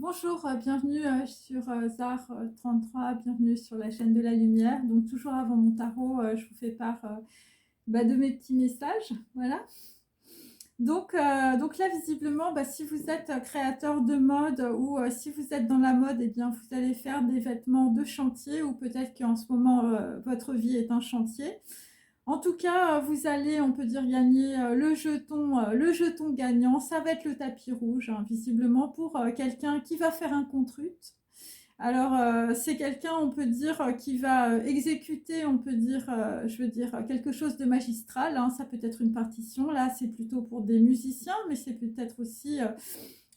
Bonjour, bienvenue sur ZAR 33, bienvenue sur la chaîne de la lumière. Donc toujours avant mon tarot, je vous fais part de mes petits messages. Voilà. Donc là, visiblement, si vous êtes créateur de mode ou si vous êtes dans la mode, eh bien, vous allez faire des vêtements de chantier ou peut-être qu'en ce moment, votre vie est un chantier. En tout cas, vous allez, on peut dire, gagner le jeton gagnant. Ça va être le tapis rouge, hein, visiblement, pour quelqu'un qui va faire un contrut. Alors, c'est quelqu'un, on peut dire, qui va exécuter, on peut dire, je veux dire, quelque chose de magistral, hein. Ça peut être une partition. Là, c'est plutôt pour des musiciens, mais c'est peut-être aussi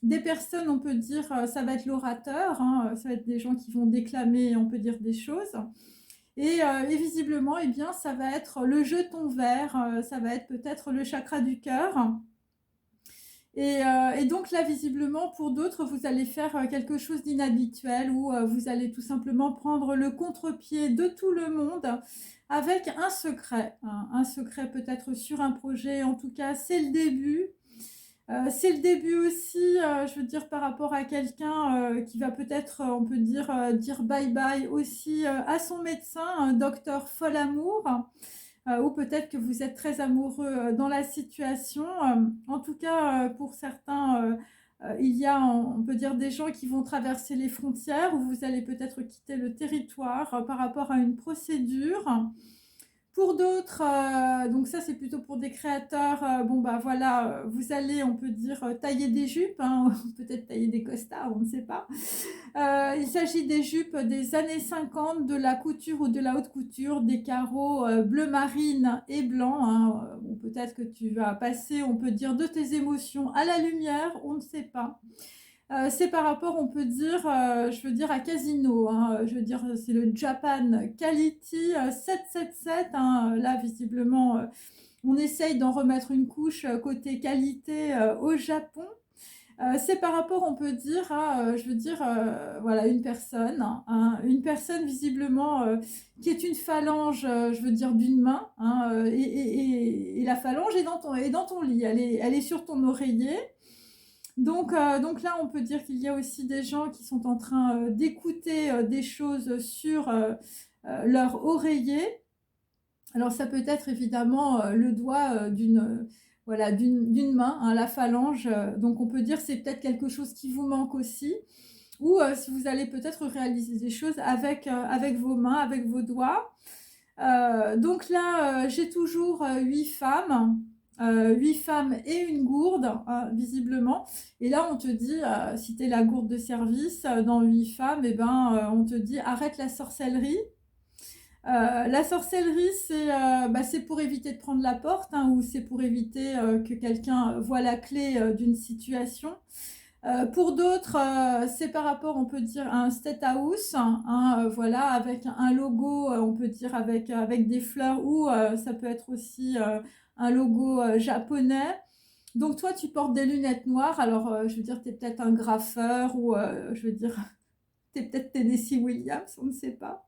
des personnes, on peut dire, ça va être l'orateur, hein, ça va être des gens qui vont déclamer, on peut dire, des choses. Et visiblement, eh bien, ça va être le jeton vert, ça va être peut-être le chakra du cœur. Et donc là, visiblement, pour d'autres, vous allez faire quelque chose d'inhabituel où vous allez tout simplement prendre le contre-pied de tout le monde avec un secret, hein. Un secret peut-être sur un projet. En tout cas, c'est le début. C'est le début aussi, je veux dire, par rapport à quelqu'un qui va peut-être, on peut dire bye bye aussi à son médecin, un docteur Folamour, ou peut-être que vous êtes très amoureux dans la situation. En tout cas, pour certains, il y a, on peut dire, des gens qui vont traverser les frontières, ou vous allez peut-être quitter le territoire par rapport à une procédure. Pour d'autres, donc ça c'est plutôt pour des créateurs, voilà, vous allez, on peut dire, tailler des jupes, hein, peut-être tailler des costards, on ne sait pas. Il s'agit des jupes des années 50, de la couture ou de la haute couture, des carreaux bleu marine et blanc, hein. Bon, peut-être que tu vas passer, on peut dire, de tes émotions à la lumière, on ne sait pas. C'est par rapport, on peut dire, je veux dire, à Casino, hein, je veux dire, c'est le Japan Quality 777, hein. Là, visiblement, on essaye d'en remettre une couche côté qualité au Japon. C'est par rapport, on peut dire, à, je veux dire, voilà, une personne, hein, une personne visiblement qui est une phalange, je veux dire, d'une main, hein, et la phalange est dans ton lit, elle est sur ton oreiller. Donc là, on peut dire qu'il y a aussi des gens qui sont en train d'écouter des choses sur leur oreiller. Alors ça peut être évidemment le doigt voilà, d'une main, hein, la phalange. Donc on peut dire que c'est peut-être quelque chose qui vous manque aussi. Ou si vous allez peut-être réaliser des choses avec vos mains, avec vos doigts. Donc là, j'ai toujours 8 femmes. 8 femmes et une gourde, visiblement. Et là, on te dit, si tu es la gourde de service dans 8 femmes, eh ben, on te dit arrête la sorcellerie. La sorcellerie, c'est pour éviter de prendre la porte, hein, ou c'est pour éviter que quelqu'un voit la clé d'une situation. Pour d'autres, c'est par rapport, on peut dire, à un state house, hein, voilà, avec un logo, on peut dire avec des fleurs, ou ça peut être aussi un logo japonais. Donc toi, tu portes des lunettes noires, alors je veux dire, tu es peut-être un graffeur, ou je veux dire, tu es peut-être Tennessee Williams, on ne sait pas.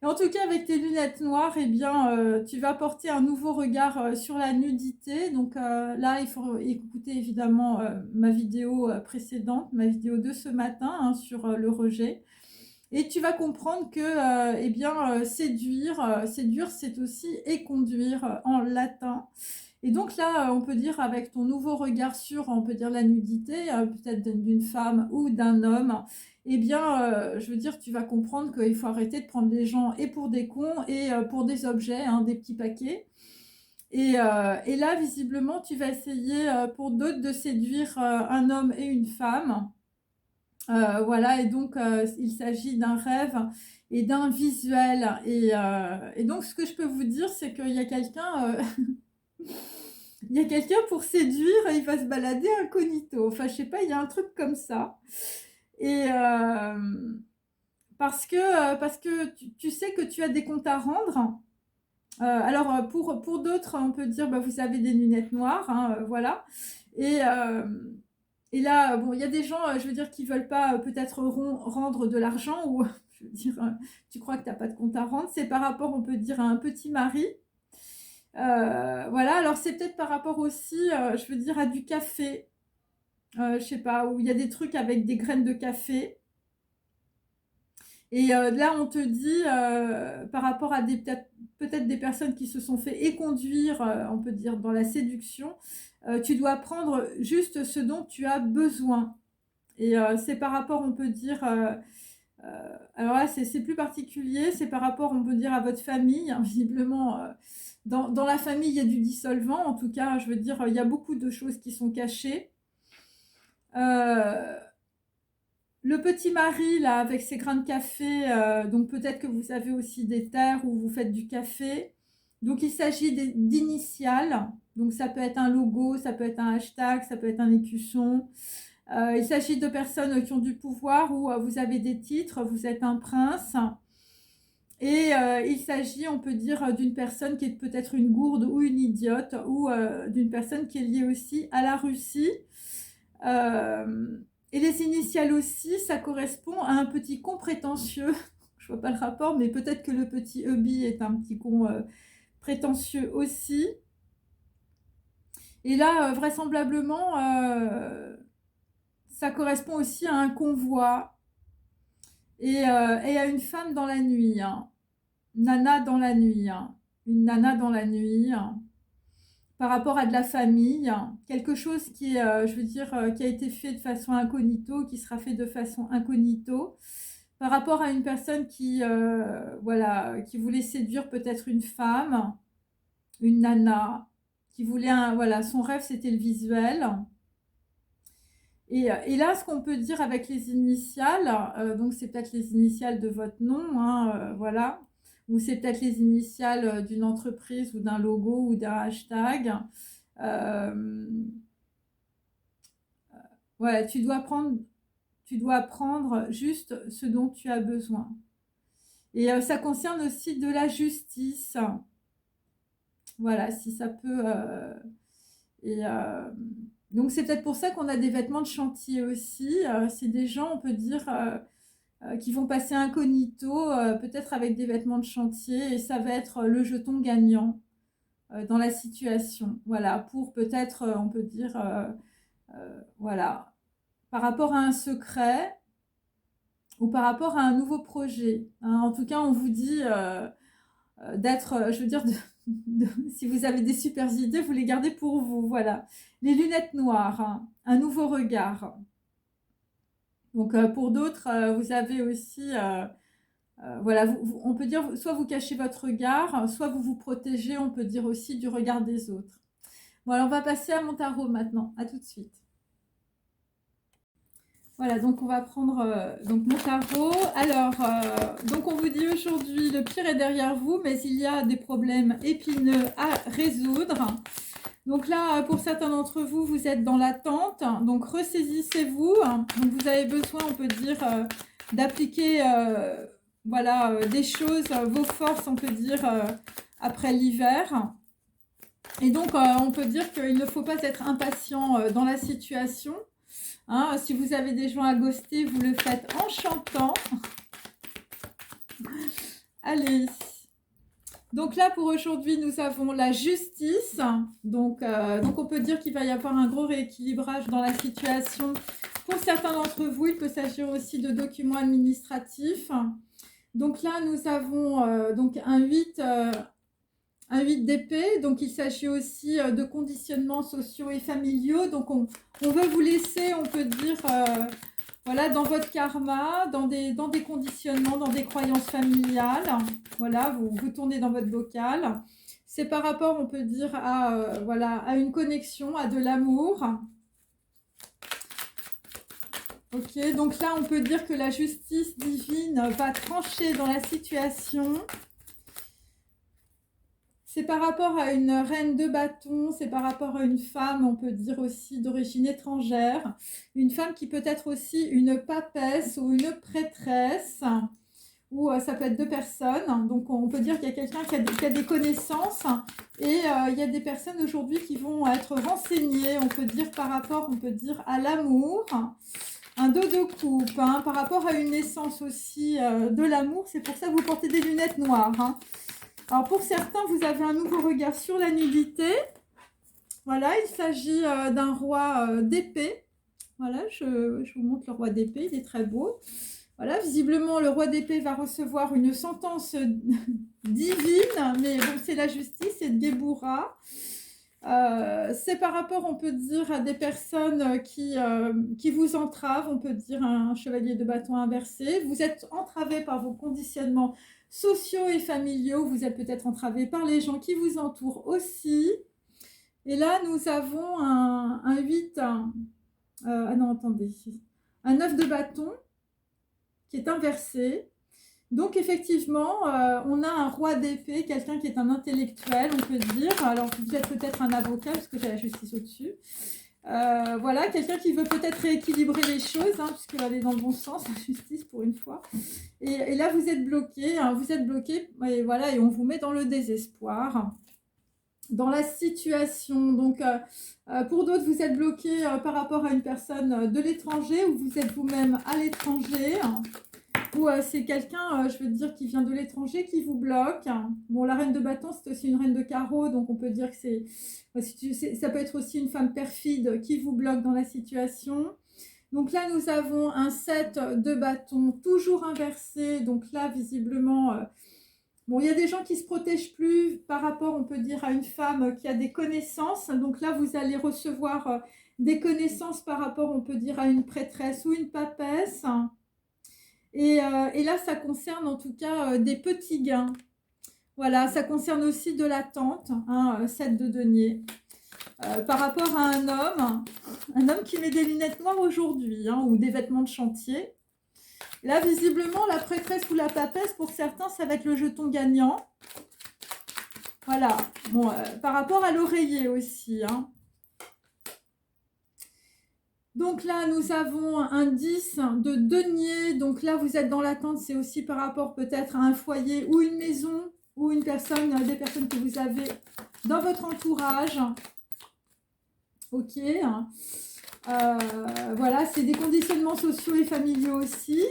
Et en tout cas, avec tes lunettes noires, eh bien, tu vas porter un nouveau regard sur la nudité. Donc là, il faut écouter évidemment ma vidéo précédente, ma vidéo de ce matin, hein, sur le rejet. Et tu vas comprendre que eh bien, séduire, c'est aussi et conduire en latin. Et donc là, on peut dire avec ton nouveau regard sur, on peut dire la nudité, peut-être d'une femme ou d'un homme, eh bien, je veux dire, tu vas comprendre qu'il faut arrêter de prendre les gens et pour des cons et pour des objets, hein, des petits paquets. Et là, visiblement, tu vas essayer pour d'autres de séduire un homme et une femme. Voilà, et donc il s'agit d'un rêve et d'un visuel. Et donc, ce que je peux vous dire, c'est qu'il y a quelqu'un... il y a quelqu'un pour séduire, il va se balader incognito. Enfin, je sais pas, il y a un truc comme ça. Et parce que tu sais que tu as des comptes à rendre. Alors, pour d'autres, on peut dire, vous avez des lunettes noires, hein, voilà. Et, euh, et là, bon, il y a des gens, je veux dire, qui veulent pas peut-être rendre de l'argent, ou je veux dire, tu crois que tu n'as pas de compte à rendre. C'est par rapport, on peut dire, à un petit mari. Voilà, alors c'est peut-être par rapport aussi, je veux dire, à du café. je sais pas, où il y a des trucs avec des graines de café. Et là, on te dit, par rapport à peut-être des personnes qui se sont fait éconduire, on peut dire, dans la séduction, tu dois prendre juste ce dont tu as besoin. Et c'est par rapport, on peut dire, alors là, c'est plus particulier, c'est par rapport, on peut dire, à votre famille. Hein, visiblement, dans la famille, il y a du dissolvant. En tout cas, je veux dire, il y a beaucoup de choses qui sont cachées. Le petit mari, là, avec ses grains de café, donc peut-être que vous avez aussi des terres où vous faites du café. Donc il s'agit d'initiales. Donc ça peut être un logo, ça peut être un hashtag, ça peut être un écusson. Il s'agit de personnes qui ont du pouvoir où vous avez des titres, vous êtes un prince. Et il s'agit, on peut dire, d'une personne qui est peut-être une gourde ou une idiote, ou d'une personne qui est liée aussi à la Russie. Et les initiales aussi, ça correspond à un petit con prétentieux. Je vois pas le rapport, mais peut-être que le petit hubby est un petit con prétentieux aussi. Et là, vraisemblablement, ça correspond aussi à un convoi et à une femme dans la nuit. Hein. Nana dans la nuit. Hein. Une nana dans la nuit. Hein. Par rapport à de la famille, hein. Quelque chose qui est, je veux dire, qui a été fait de façon incognito, qui sera fait de façon incognito. Par rapport à une personne qui, voilà, qui voulait séduire peut-être une femme, une nana, qui voulait voilà, son rêve c'était le visuel. Et là, ce qu'on peut dire avec les initiales, donc c'est peut-être les initiales de votre nom, hein, voilà, ou c'est peut-être les initiales d'une entreprise ou d'un logo ou d'un hashtag. Voilà, tu dois prendre juste ce dont tu as besoin. Et ça concerne aussi de la justice. Voilà, si ça peut. Et donc c'est peut-être pour ça qu'on a des vêtements de chantier aussi. C'est des gens, on peut dire, qui vont passer incognito, peut-être avec des vêtements de chantier, et ça va être le jeton gagnant dans la situation. Voilà, pour peut-être, on peut dire, voilà, par rapport à un secret ou par rapport à un nouveau projet. Hein. En tout cas, on vous dit d'être, je veux dire, si vous avez des super idées, vous les gardez pour vous. Voilà. Les lunettes noires, hein, un nouveau regard. Donc pour d'autres, vous avez aussi, voilà, on peut dire, soit vous cachez votre regard, soit vous vous protégez, on peut dire aussi du regard des autres. Bon, alors on va passer à mon tarot maintenant. À tout de suite. Voilà, donc on va prendre donc mon tarot. Alors, donc on vous dit aujourd'hui, le pire est derrière vous, mais il y a des problèmes épineux à résoudre. Donc là, pour certains d'entre vous, vous êtes dans l'attente. Donc ressaisissez-vous. Donc vous avez besoin, on peut dire, d'appliquer voilà, des choses, vos forces, on peut dire, après l'hiver. Et donc, on peut dire qu'il ne faut pas être impatient dans la situation. Hein, si vous avez des gens à ghoster, vous le faites en chantant. Allez. Donc là, pour aujourd'hui, nous avons la justice. Donc on peut dire qu'il va y avoir un gros rééquilibrage dans la situation. Pour certains d'entre vous, il peut s'agir aussi de documents administratifs. Donc là, nous avons donc un 8 d'épée. Donc il s'agit aussi de conditionnements sociaux et familiaux. Donc on veut vous laisser, on peut dire, voilà, dans votre karma, dans des conditionnements, dans des croyances familiales. Voilà, vous tournez dans votre bocal. C'est par rapport, on peut dire, à, voilà, à une connexion, à de l'amour. Ok, donc là, on peut dire que la justice divine va trancher dans la situation. C'est par rapport à une reine de bâton, c'est par rapport à une femme, on peut dire aussi d'origine étrangère, une femme qui peut être aussi une papesse ou une prêtresse, ou ça peut être deux personnes. Donc on peut dire qu'il y a quelqu'un qui a des connaissances, et il y a des personnes aujourd'hui qui vont être renseignées, on peut dire par rapport, on peut dire à l'amour. Un dos de coupe, hein, par rapport à une naissance aussi de l'amour, c'est pour ça que vous portez des lunettes noires. Hein. Alors pour certains, vous avez un nouveau regard sur la nudité. Voilà, il s'agit d'un roi d'épée. Voilà, je vous montre le roi d'épée, il est très beau. Voilà, visiblement, le roi d'épée va recevoir une sentence divine, mais bon, c'est la justice, c'est de Géboura. C'est par rapport, on peut dire, à des personnes qui vous entravent, on peut dire un chevalier de bâton inversé. Vous êtes entravé par vos conditionnements sociaux et familiaux, vous êtes peut-être entravé par les gens qui vous entourent aussi. Et là, nous avons un 8, ah non, attendez, un 9 de bâton qui est inversé. Donc effectivement, on a un roi d'épée, quelqu'un qui est un intellectuel, on peut dire. Alors vous êtes peut-être un avocat, parce que j'ai la justice au-dessus. Voilà, quelqu'un qui veut peut-être rééquilibrer les choses, hein, puisqu'elle est dans le bon sens, la justice pour une fois. Et là, vous êtes bloqué, hein, et voilà, et on vous met dans le désespoir, dans la situation. Donc, pour d'autres, vous êtes bloqué par rapport à une personne de l'étranger, ou vous êtes vous-même à l'étranger. Ou c'est quelqu'un, je veux dire, qui vient de l'étranger, qui vous bloque. Bon, la reine de bâton, c'est aussi une reine de carreau, donc on peut dire que ça peut être aussi une femme perfide qui vous bloque dans la situation. Donc là, nous avons un 7 de bâton, toujours inversé. Donc là, visiblement, bon, il y a des gens qui ne se protègent plus par rapport, on peut dire, à une femme qui a des connaissances. Donc là, vous allez recevoir des connaissances par rapport, on peut dire, à une prêtresse ou une papesse. Et là, ça concerne en tout cas des petits gains. Voilà, ça concerne aussi de l'attente, hein, 7 de denier. Par rapport à un homme qui met des lunettes noires aujourd'hui, hein, ou des vêtements de chantier. Là, visiblement, la prêtresse ou la papesse, pour certains, ça va être le jeton gagnant. Voilà, bon, par rapport à l'oreiller aussi, hein. Donc là, nous avons un 10 de denier. Donc là, vous êtes dans l'attente. C'est aussi par rapport peut-être à un foyer ou une maison ou une personne, des personnes que vous avez dans votre entourage. Ok. Voilà, c'est des conditionnements sociaux et familiaux aussi.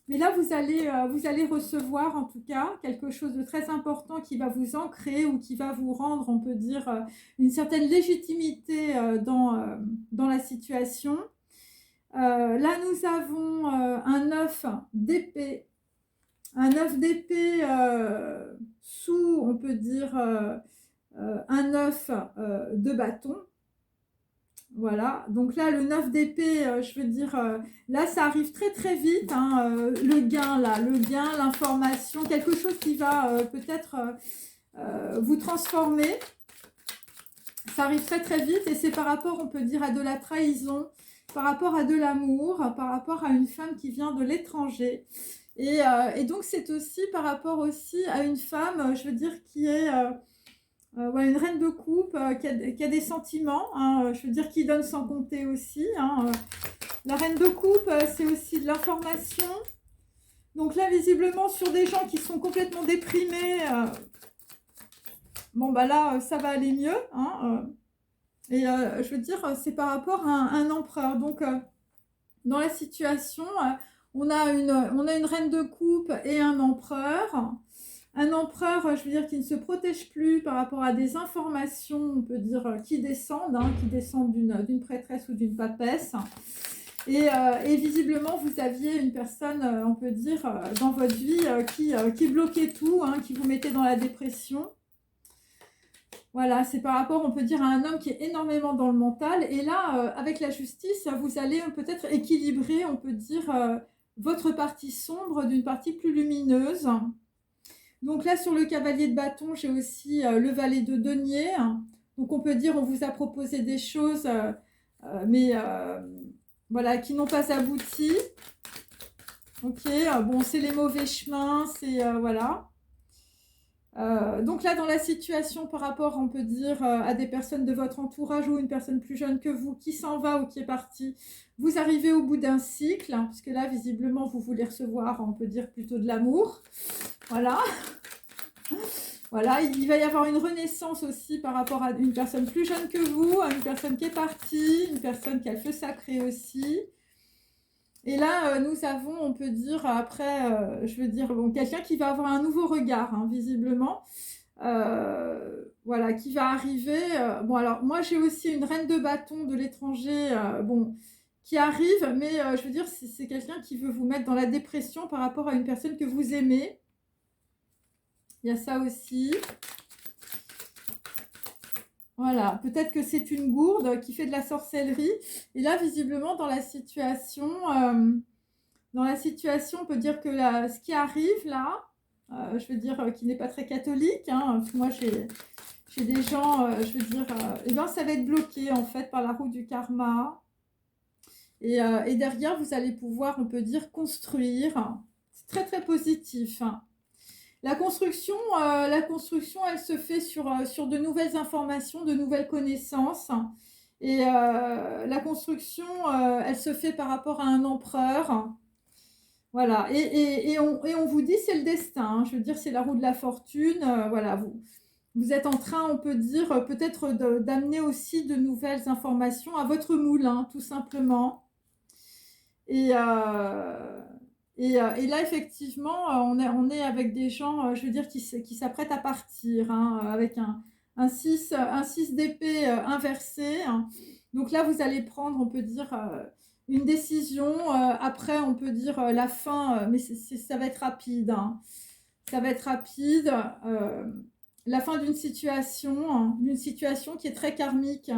Mais là, vous allez recevoir en tout cas quelque chose de très important qui va vous ancrer ou qui va vous rendre, on peut dire, une certaine légitimité dans la situation. Là, nous avons un 9 d'épée. Un 9 d'épée sous, on peut dire, un 9 de bâton. Voilà, donc là, le 9 d'épée, je veux dire, là, ça arrive très très vite, hein, le gain, l'information, quelque chose qui va peut-être vous transformer. Ça arrive très très vite et c'est par rapport, on peut dire, à de la trahison, par rapport à de l'amour, par rapport à une femme qui vient de l'étranger. Et donc, c'est aussi par rapport aussi à une femme, je veux dire, qui est... ouais, une reine de coupe qui a des sentiments, hein, je veux dire, qui donne sans compter aussi. Hein, la reine de coupe, c'est aussi de l'information. Donc là, visiblement, sur des gens qui sont complètement déprimés, bon, bah là, ça va aller mieux. Hein, et je veux dire, c'est par rapport à un empereur. Donc, dans la situation, on a une reine de coupe et un empereur. Un empereur, je veux dire, qui ne se protège plus par rapport à des informations, on peut dire, qui descendent d'une prêtresse ou d'une papesse. Et visiblement, vous aviez une personne, on peut dire, dans votre vie qui bloquait tout, hein, qui vous mettait dans la dépression. Voilà, c'est par rapport, on peut dire, à un homme qui est énormément dans le mental. Et là, avec la justice, vous allez peut-être équilibrer, on peut dire, votre partie sombre d'une partie plus lumineuse. Donc là, sur le cavalier de bâton, j'ai aussi le valet de denier. Donc on peut dire, on vous a proposé des choses, mais voilà, qui n'ont pas abouti. Ok, bon, c'est les mauvais chemins, c'est voilà. Donc là, dans la situation par rapport, on peut dire, à des personnes de votre entourage ou une personne plus jeune que vous qui s'en va ou qui est partie, vous arrivez au bout d'un cycle, hein, puisque là, visiblement, vous voulez recevoir, on peut dire, plutôt de l'amour. Voilà. Voilà, il va y avoir une renaissance aussi par rapport à une personne plus jeune que vous, à une personne qui est partie, une personne qui a le feu sacré aussi. Et là, nous avons, on peut dire, après, je veux dire, bon, quelqu'un qui va avoir un nouveau regard, hein, visiblement. Voilà, qui va arriver. Bon, alors, moi, j'ai aussi une reine de bâton de l'étranger. Bon, qui arrive, mais je veux dire, c'est quelqu'un qui veut vous mettre dans la dépression par rapport à une personne que vous aimez. Il y a ça aussi. Voilà, peut-être que c'est une gourde qui fait de la sorcellerie. Et là, visiblement, dans la situation, on peut dire que ce qui arrive là, je veux dire, qui n'est pas très catholique, hein, parce que moi, j'ai des gens, je veux dire, eh ben, ça va être bloqué, en fait, par la roue du karma. Et derrière, vous allez pouvoir, on peut dire, construire. C'est très, très positif, hein. La construction, elle se fait sur de nouvelles informations, de nouvelles connaissances. Et la construction, elle se fait par rapport à un empereur. Voilà. Et on vous dit, c'est le destin, hein. Je veux dire, c'est la roue de la fortune. Voilà, vous êtes en train, on peut dire, peut-être d'amener aussi de nouvelles informations à votre moulin, tout simplement. Et là, effectivement, on est avec des gens, je veux dire, qui s'apprêtent à partir, hein, avec un 6 d'épée inversé, hein. Donc là, vous allez prendre, on peut dire, une décision. Après, on peut dire la fin, mais ça va être rapide, hein. Ça va être rapide. La fin d'une situation, hein, qui est très karmique.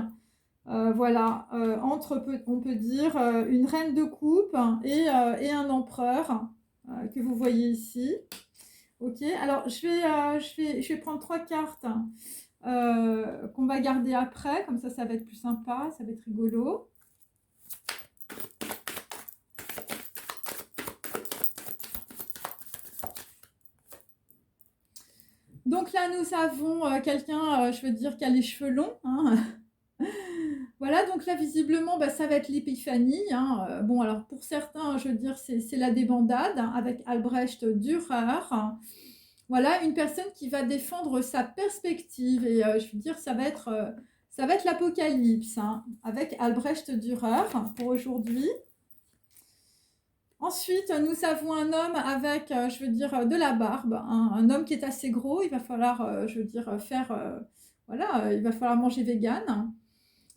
Voilà, entre, on peut dire, une reine de coupe et un empereur que vous voyez ici. Ok, alors je vais prendre 3 cartes qu'on va garder après, comme ça va être plus sympa, ça va être rigolo. Donc là, nous avons quelqu'un, je veux dire, qui a les cheveux longs, hein. Voilà, donc là, visiblement, bah, ça va être l'épiphanie, hein. Bon, alors pour certains, je veux dire, c'est la débandade, hein, avec Albrecht Dürer. Voilà, une personne qui va défendre sa perspective. Et je veux dire, ça va être l'apocalypse, hein, avec Albrecht Dürer pour aujourd'hui. Ensuite, nous avons un homme avec, je veux dire, de la barbe, hein, un homme qui est assez gros. Il va falloir, je veux dire, voilà, il va falloir manger vegan.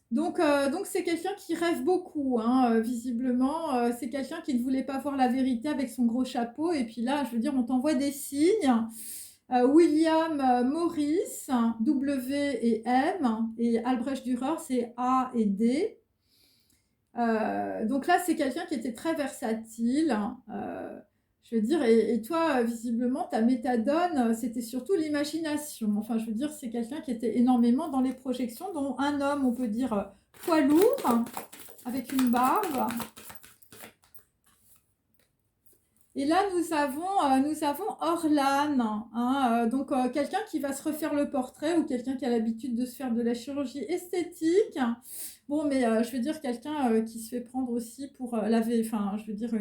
Donc c'est quelqu'un qui rêve beaucoup, hein, visiblement. C'est quelqu'un qui ne voulait pas voir la vérité avec son gros chapeau. Et puis là, je veux dire, on t'envoie des signes. William Morris, W et M. Et Albrecht Dürer, c'est A et D. Donc là, c'est quelqu'un qui était très versatile. Je veux dire, et toi, visiblement, ta méthadone, c'était surtout l'imagination. Enfin, je veux dire, c'est quelqu'un qui était énormément dans les projections, dont un homme, on peut dire, poids lourd, avec une barbe. Et là, nous avons Orlan, hein, donc quelqu'un qui va se refaire le portrait ou quelqu'un qui a l'habitude de se faire de la chirurgie esthétique. Bon, mais je veux dire, quelqu'un qui se fait prendre aussi pour enfin, je veux dire,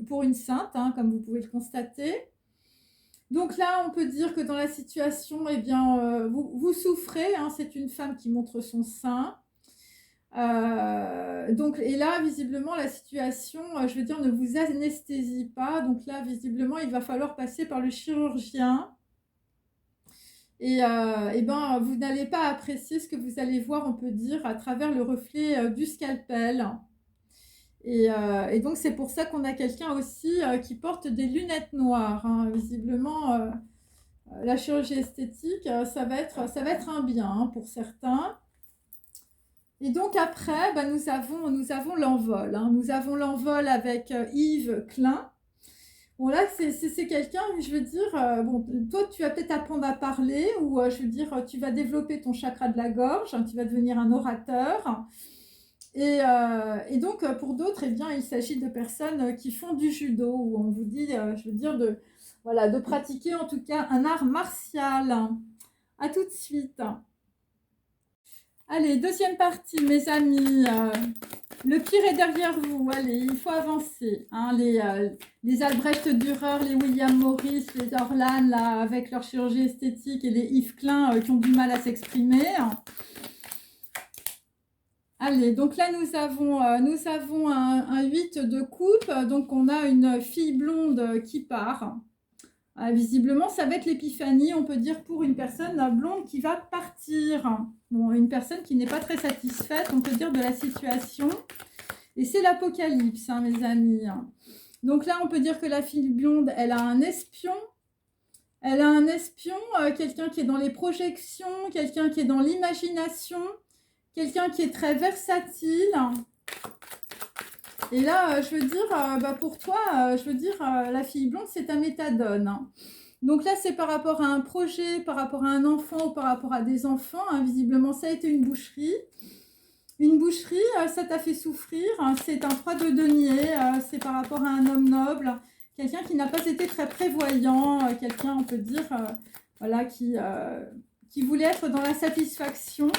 pour une sainte, hein, comme vous pouvez le constater. Donc là, on peut dire que dans la situation, eh bien, vous souffrez, hein, c'est une femme qui montre son sein. Donc, et là, visiblement, la situation, je veux dire, ne vous anesthésie pas. Donc là, visiblement, il va falloir passer par le chirurgien. Et ben, vous n'allez pas apprécier ce que vous allez voir, on peut dire, à travers le reflet du scalpel. Et donc, c'est pour ça qu'on a quelqu'un aussi qui porte des lunettes noires, hein. Visiblement, la chirurgie esthétique, ça va être un bien, hein, pour certains. Et donc après, bah, nous avons l'envol, hein. Nous avons l'envol avec Yves Klein. Bon là, c'est quelqu'un, je veux dire, bon, toi tu vas peut-être apprendre à parler ou je veux dire, tu vas développer ton chakra de la gorge, hein, tu vas devenir un orateur. Et donc pour d'autres, eh bien, il s'agit de personnes qui font du judo, où on vous dit, je veux dire, de pratiquer en tout cas un art martial. À tout de suite. Allez, deuxième partie, mes amis. Le pire est derrière vous. Allez, il faut avancer, hein. Les Albrecht Dürer, les William Morris, les Orlan, là, avec leur chirurgie esthétique, et les Yves Klein qui ont du mal à s'exprimer. Allez, donc là, nous avons un 8 de coupe. Donc, on a une fille blonde qui part. Visiblement, ça va être l'épiphanie, on peut dire, pour une personne blonde qui va partir. Bon, une personne qui n'est pas très satisfaite, on peut dire, de la situation. Et c'est l'apocalypse, hein, mes amis. Donc là, on peut dire que la fille blonde, elle a un espion. Elle a un espion, quelqu'un qui est dans les projections, quelqu'un qui est dans l'imagination, quelqu'un qui est très versatile. Et là, je veux dire, pour toi, je veux dire, la fille blonde, c'est ta méthadone. Hein. Donc là, c'est par rapport à un projet, par rapport à un enfant ou par rapport à des enfants. Hein. Visiblement, ça a été une boucherie. Une boucherie, ça t'a fait souffrir. Hein. C'est un 3 de denier. C'est par rapport à un homme noble. Quelqu'un qui n'a pas été très prévoyant. Quelqu'un, on peut dire, voilà, qui voulait être dans la satisfaction.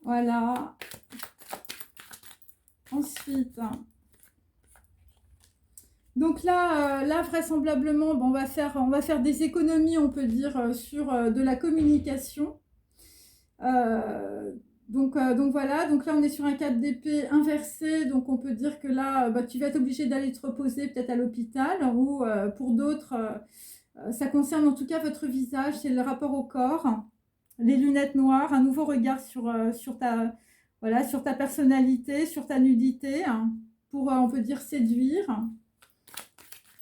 Voilà. Ensuite... Donc là, vraisemblablement, on va faire des économies, on peut dire, sur de la communication. Donc voilà, donc là on est sur un 4 d'épée inversé, donc on peut dire que là, tu vas être obligé d'aller te reposer peut-être à l'hôpital, ou pour d'autres, ça concerne en tout cas votre visage, c'est le rapport au corps, les lunettes noires, un nouveau regard sur ta personnalité, sur ta nudité, hein, pour, on peut dire, séduire.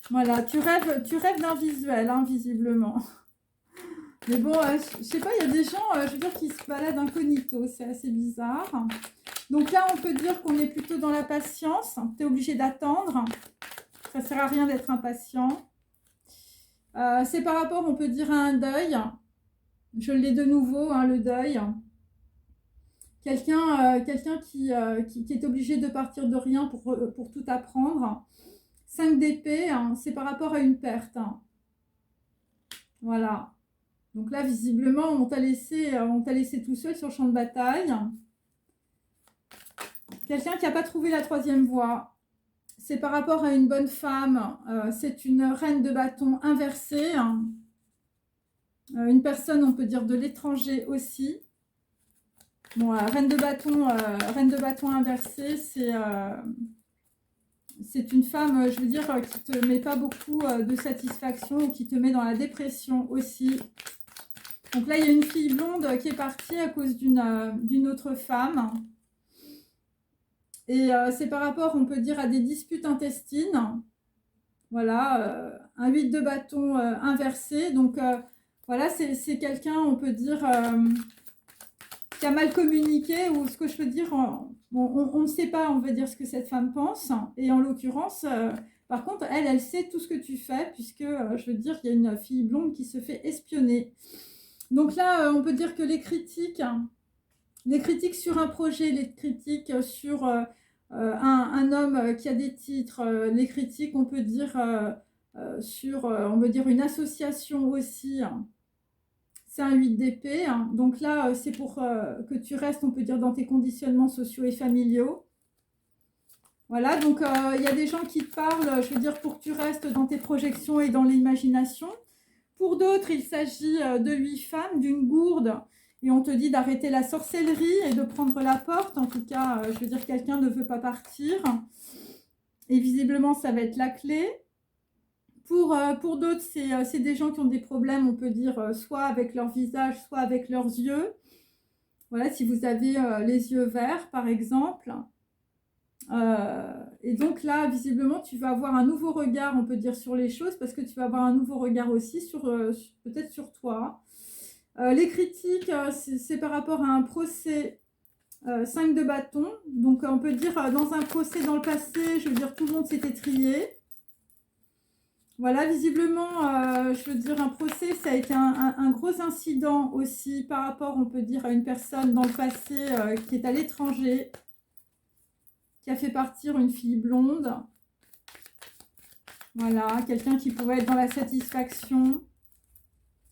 Voilà, tu rêves d'un visuel, hein, visiblement. Mais bon, je sais pas, il y a des gens, je veux dire, qui se baladent incognito, c'est assez bizarre. Donc là, on peut dire qu'on est plutôt dans la patience. Tu es obligé d'attendre. Ça ne sert à rien d'être impatient. C'est par rapport, on peut dire, à un deuil. Je l'ai de nouveau, hein, le deuil. Quelqu'un qui est obligé de partir de rien pour tout apprendre. 5 d'épée, hein, c'est par rapport à une perte. Hein. Voilà. Donc là, visiblement, on t'a laissé tout seul sur le champ de bataille. Quelqu'un qui n'a pas trouvé la 3e voie. C'est par rapport à une bonne femme. C'est une reine de bâton inversée. Une personne, on peut dire, de l'étranger aussi. Bon, reine de bâton inversée, c'est une femme, je veux dire, qui ne te met pas beaucoup de satisfaction ou qui te met dans la dépression aussi. Donc là, il y a une fille blonde qui est partie à cause d'une autre femme. Et c'est par rapport, on peut dire, à des disputes intestines. Voilà, un 8 de bâton inversé. Donc voilà, c'est quelqu'un, on peut dire, qui a mal communiqué, ou ce que je peux dire, on ne sait pas, on va dire, ce que cette femme pense. Et en l'occurrence, par contre, elle sait tout ce que tu fais, puisque, je veux dire, il y a une fille blonde qui se fait espionner. Donc là, on peut dire que les critiques sur un projet, les critiques sur un homme qui a des titres, les critiques, on peut dire, sur, on peut dire, une association aussi, c'est un 8 d'épée. Hein. Donc là, c'est pour que tu restes, on peut dire, dans tes conditionnements sociaux et familiaux. Voilà, donc il y a des gens qui te parlent, je veux dire, pour que tu restes dans tes projections et dans l'imagination. Pour d'autres, il s'agit de 8 femmes, d'une gourde, et on te dit d'arrêter la sorcellerie et de prendre la porte. En tout cas, je veux dire, quelqu'un ne veut pas partir. Et visiblement, ça va être la clé. Pour d'autres, c'est des gens qui ont des problèmes, on peut dire, soit avec leur visage, soit avec leurs yeux. Voilà, si vous avez les yeux verts, par exemple. Et donc là, visiblement, tu vas avoir un nouveau regard, on peut dire, sur les choses, parce que tu vas avoir un nouveau regard aussi peut-être sur toi. Les critiques, c'est par rapport à un procès 5 de bâton. Donc on peut dire, dans un procès dans le passé, je veux dire, tout le monde s'était trié. Voilà, visiblement, je veux dire, un procès, ça a été un gros incident aussi par rapport, on peut dire, à une personne dans le passé qui est à l'étranger, qui a fait partir une fille blonde. Voilà, quelqu'un qui pouvait être dans la satisfaction.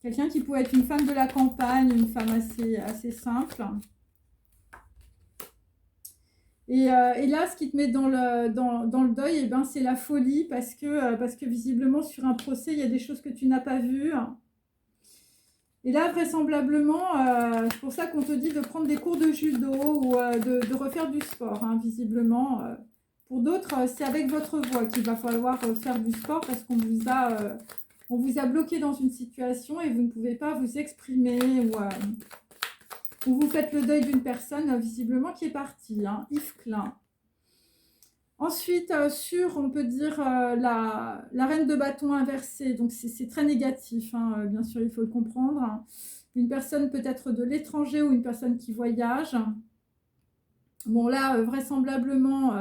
Quelqu'un qui pouvait être une femme de la campagne, une femme assez simple. Et là, ce qui te met dans le deuil, eh ben, c'est la folie, parce que visiblement, sur un procès, il y a des choses que tu n'as pas vues. Et là, vraisemblablement, c'est pour ça qu'on te dit de prendre des cours de judo ou de refaire du sport, hein, visiblement. Pour d'autres, c'est avec votre voix qu'il va falloir faire du sport, parce qu'on vous a bloqué dans une situation et vous ne pouvez pas vous exprimer. Ou vous faites le deuil d'une personne, visiblement, qui est partie. Hein, Yves Klein. Ensuite, on peut dire, la reine de bâton inversée. Donc, c'est très négatif, hein, bien sûr, il faut le comprendre. Hein. Une personne peut-être de l'étranger ou une personne qui voyage. Bon, là, vraisemblablement,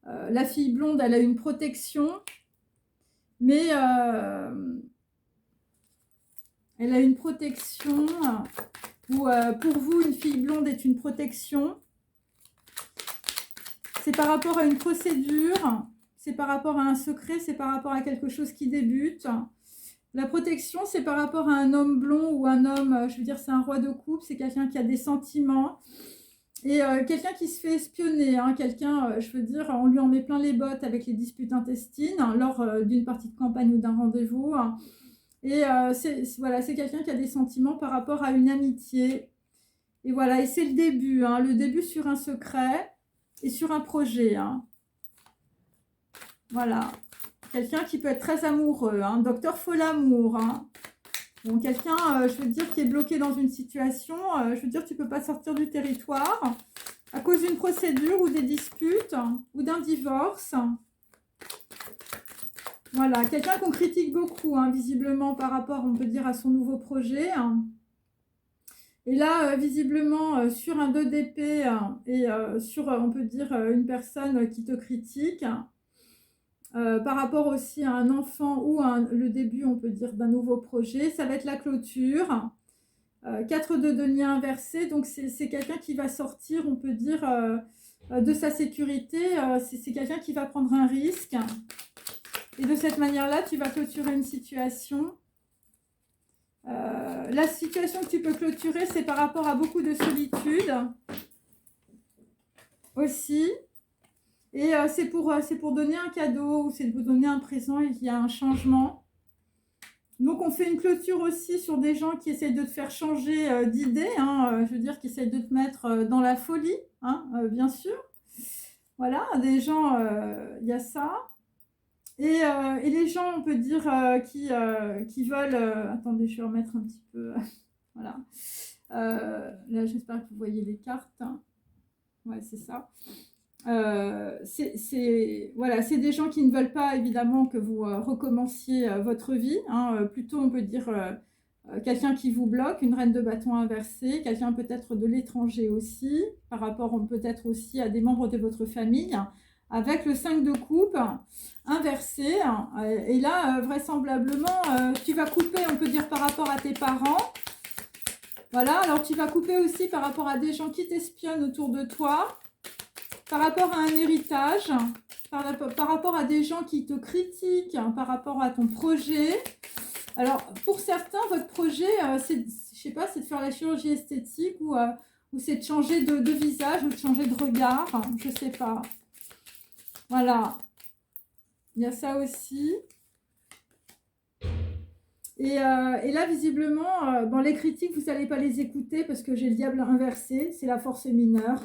la fille blonde, elle a une protection. Mais elle a une protection. Ou pour vous, une fille blonde est une protection. C'est par rapport à une procédure, c'est par rapport à un secret, c'est par rapport à quelque chose qui débute. La protection, c'est par rapport à un homme blond ou un homme, je veux dire, c'est un roi de coupe, c'est quelqu'un qui a des sentiments. Et quelqu'un qui se fait espionner, hein, quelqu'un, je veux dire, on lui en met plein les bottes avec les disputes intestines lors d'une partie de campagne ou d'un rendez-vous. Et voilà, c'est quelqu'un qui a des sentiments par rapport à une amitié. Et voilà, et c'est le début sur un secret. Et sur un projet, hein. Voilà. Quelqu'un qui peut être très amoureux, hein. Docteur Folamour, hein. Bon, quelqu'un, je veux dire, qui est bloqué dans une situation, je veux dire, tu ne peux pas sortir du territoire à cause d'une procédure ou des disputes ou d'un divorce. Voilà, quelqu'un qu'on critique beaucoup, hein, visiblement, par rapport, on peut dire, à son nouveau projet, hein. Et là, visiblement, sur un 2 d'épée et sur, on peut dire, une personne qui te critique, par rapport aussi à un enfant ou le début, on peut dire, d'un nouveau projet, ça va être la clôture. 4 de denier inversé, donc c'est quelqu'un qui va sortir, on peut dire, de sa sécurité. C'est quelqu'un qui va prendre un risque. Et de cette manière-là, tu vas clôturer une situation. La situation que tu peux clôturer, c'est par rapport à beaucoup de solitude aussi. Et c'est pour donner un cadeau ou c'est pour donner un présent. Il y a un changement. Donc, on fait une clôture aussi sur des gens qui essayent de te faire changer d'idée. Hein, je veux dire, qui essayent de te mettre dans la folie, hein, bien sûr. Voilà, des gens, il y a ça. Et les gens, on peut dire, qui veulent... attendez, je vais remettre un petit peu... voilà. Là, j'espère que vous voyez les cartes. Ouais, c'est ça. Voilà, c'est des gens qui ne veulent pas, évidemment, que vous recommenciez votre vie. Hein, plutôt, on peut dire, quelqu'un qui vous bloque, une reine de bâton inversée, quelqu'un peut-être de l'étranger aussi, par rapport peut-être aussi à des membres de votre famille, avec le 5 de coupe inversé. Et là, vraisemblablement, tu vas couper, on peut dire, par rapport à tes parents. Voilà, alors tu vas couper aussi par rapport à des gens qui t'espionnent autour de toi, par rapport à un héritage, par rapport à des gens qui te critiquent, par rapport à ton projet. Alors, pour certains, votre projet, c'est, je sais pas, c'est de faire la chirurgie esthétique ou c'est de changer de visage ou de changer de regard, je sais pas. Voilà, il y a ça aussi. Et là, visiblement, bon, les critiques, vous n'allez pas les écouter parce que j'ai le diable inversé, c'est la force mineure.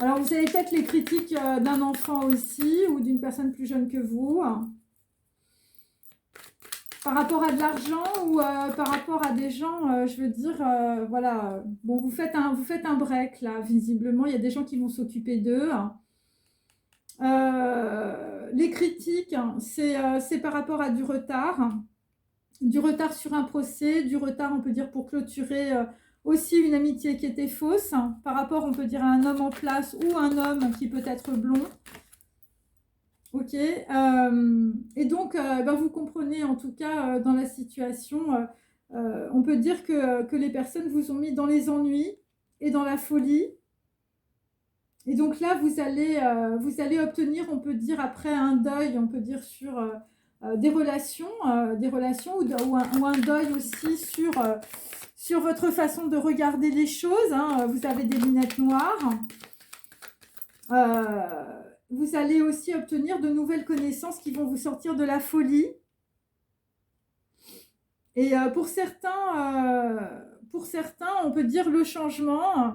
Alors, vous avez peut-être les critiques d'un enfant aussi ou d'une personne plus jeune que vous. Par rapport à de l'argent ou par rapport à des gens, je veux dire, voilà. Bon, vous faites un break, là, visiblement. Il y a des gens qui vont s'occuper d'eux. Les critiques, c'est par rapport à du retard sur un procès, du retard, on peut dire, pour clôturer aussi une amitié qui était fausse, par rapport, on peut dire, à un homme en place ou un homme qui peut être blond. Ok, et donc, vous comprenez, en tout cas, dans la situation, on peut dire que les personnes vous ont mis dans les ennuis et dans la folie. Et donc là, vous allez obtenir, on peut dire, après un deuil, on peut dire, sur des relations ou un deuil aussi sur votre façon de regarder les choses. Hein. Vous avez des lunettes noires. Vous allez aussi obtenir de nouvelles connaissances qui vont vous sortir de la folie. Et pour certains, on peut dire le changement.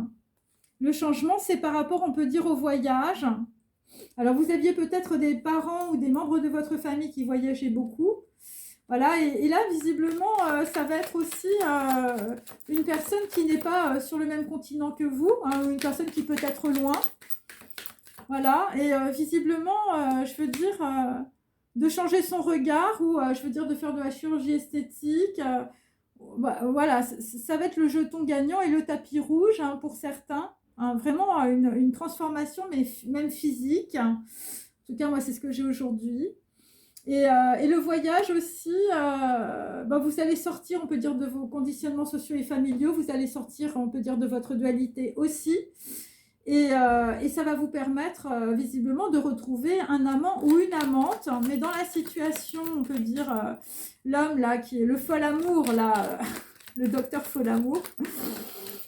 Le changement, c'est par rapport, on peut dire, au voyage. Alors, vous aviez peut-être des parents ou des membres de votre famille qui voyageaient beaucoup. Voilà, et là, visiblement, ça va être aussi une personne qui n'est pas sur le même continent que vous, hein, ou une personne qui peut être loin. Voilà, et visiblement, je veux dire, de changer son regard ou je veux dire de faire de la chirurgie esthétique. Voilà, ça va être le jeton gagnant et le tapis rouge hein, pour certains. Hein, vraiment une transformation, mais même physique. En tout cas, moi, c'est ce que j'ai aujourd'hui. Et le voyage aussi, vous allez sortir, on peut dire, de vos conditionnements sociaux et familiaux. Vous allez sortir, on peut dire, de votre dualité aussi. Et ça va vous permettre visiblement de retrouver un amant ou une amante, mais dans la situation, on peut dire, l'homme là qui est le fol amour, là, le docteur fol amour,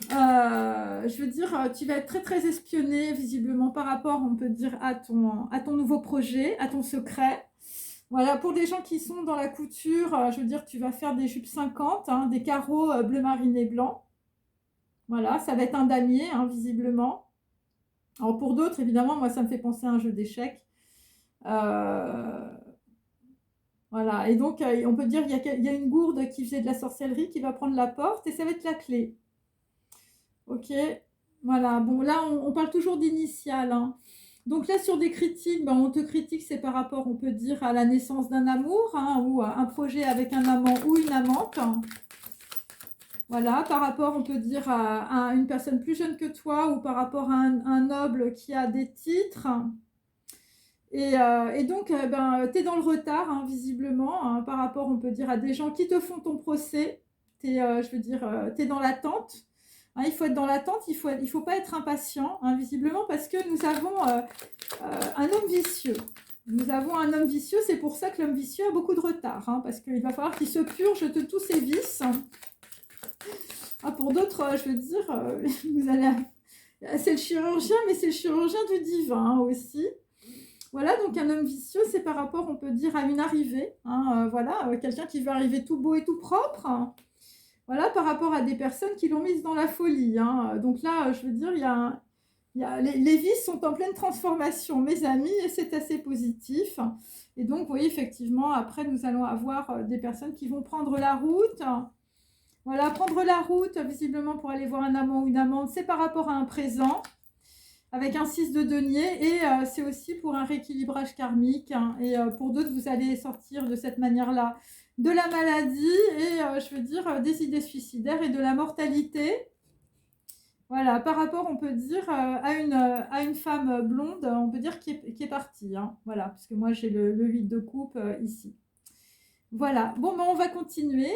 je veux dire, tu vas être très très espionné visiblement par rapport, on peut dire, à ton nouveau projet, à ton secret. Voilà, pour les gens qui sont dans la couture, je veux dire, tu vas faire des jupes 50, hein, des carreaux bleu marine et blanc. Voilà, ça va être un damier, hein, visiblement. Alors pour d'autres, évidemment, moi, ça me fait penser à un jeu d'échecs. Euh, voilà, et donc on peut dire qu'il y a une gourde qui faisait de la sorcellerie qui va prendre la porte et ça va être la clé. Ok, voilà, bon là on parle toujours d'initiales. Hein. Donc là sur des critiques, on te critique, c'est par rapport, on peut dire, à la naissance d'un amour hein, ou à un projet avec un amant ou une amante. Voilà, par rapport, on peut dire, à une personne plus jeune que toi ou par rapport à un noble qui a des titres. Et donc, tu es dans le retard, hein, visiblement, hein, par rapport, on peut dire, à des gens qui te font ton procès. Je veux dire, tu es dans l'attente. Hein, il faut être dans l'attente, il faut pas être impatient, hein, visiblement, parce que nous avons un homme vicieux. Nous avons un homme vicieux, c'est pour ça que l'homme vicieux a beaucoup de retard, hein, parce qu'il va falloir qu'il se purge de tous ses vices. Ah, pour d'autres, je veux dire, vous allez... c'est le chirurgien, mais c'est le chirurgien du divin hein, aussi. Voilà, donc un homme vicieux, c'est par rapport, on peut dire, à une arrivée. Hein, voilà, quelqu'un qui veut arriver tout beau et tout propre. Hein. Voilà, par rapport à des personnes qui l'ont mise dans la folie. Hein. Donc là, je veux dire, les vies sont en pleine transformation, mes amis, et c'est assez positif. Et donc, vous voyez, effectivement, après, nous allons avoir des personnes qui vont prendre la route. Voilà, prendre la route, visiblement, pour aller voir un amant ou une amante, c'est par rapport à un présent, avec un 6 de denier, et c'est aussi pour un rééquilibrage karmique. Hein, et pour d'autres, vous allez sortir de cette manière-là de la maladie, et je veux dire, des idées suicidaires et de la mortalité. Voilà, par rapport, on peut dire, à une femme blonde, on peut dire qui est partie. Hein, voilà, parce que moi, j'ai le 8 de coupe ici. Voilà, bon, on va continuer.